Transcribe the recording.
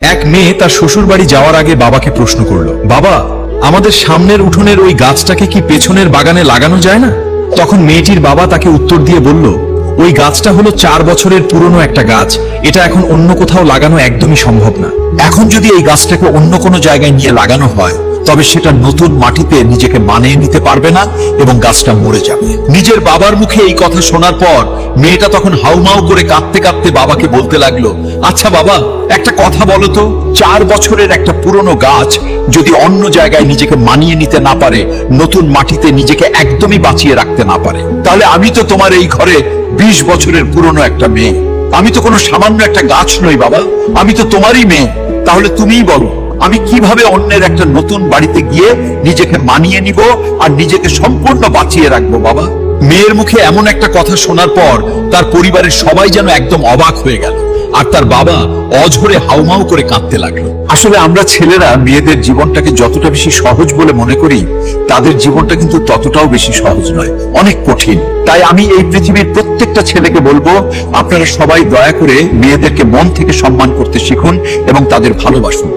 এক মেয়ে তার শ্বশুর বাড়ি যাওয়ার আগে বাবাকে প্রশ্ন করলো, বাবা, আমাদের সামনের উঠোনের ওই গাছটাকে কি পেছনের বাগানে লাগানো যায় না? তখন মেয়েটির বাবা তাকে উত্তর দিয়ে বলল, ওই গাছটা হলো 4 বছরের পুরনো একটা গাছ, এটা এখন অন্য কোথাও লাগানো একদমই সম্ভব না। এখন যদি এই গাছটাকে অন্য কোনো জায়গায় নিয়ে লাগানো হয়, তবে সেটা নতুন মাটিতে নিজেকে মানিয়ে নিতে পারবে না এবং গাছটা মরে যাবে। নিজের বাবার মুখে এই কথা শোনার পর মেয়েটা তখন হাউমাউ করে কাঁদতে কাঁদতে বাবাকে বলতে লাগলো, আচ্ছা বাবা, একটা কথা বলো তো, 4 বছরের একটা পুরনো গাছ যদি অন্য জায়গায় নিজেকে মানিয়ে নিতে না পারে, নতুন মাটিতে নিজেকে একদমই বাঁচিয়ে রাখতে না পারে, তাহলে আমি তো তোমার এই ঘরে 20 বছরের পুরনো একটা মেয়ে। আমি তো কোনো সামান্য একটা গাছ নই বাবা, আমি তো তোমারই মেয়ে। তাহলে তুমিই বলো, আমি কিভাবে অন্যের একটা নতুন বাড়িতে গিয়ে নিজেকে মানিয়ে নিব আর নিজেকে সম্পূর্ণ বাঁচিয়ে রাখবো বাবা? মেয়ের মুখে এমন একটা কথা শোনার পর তার পরিবারের সবাই যেন একদম অবাক হয়ে গেল, আর তার বাবা অঝরে হাউমাউ করে কাঁদতে লাগলো। আসলে আমরা ছেলেরা মেয়েদের জীবনটাকে যতটা বেশি সহজ বলে মনে করি, তাদের জীবনটা কিন্তু ততটাও বেশি সহজ নয়, অনেক কঠিন। তাই আমি এই পৃথিবীর প্রত্যেকটা ছেলেকে বলবো, আপনারা সবাই দয়া করে মেয়েদেরকে মন থেকে সম্মান করতে শিখুন এবং তাদের ভালোবাসুন।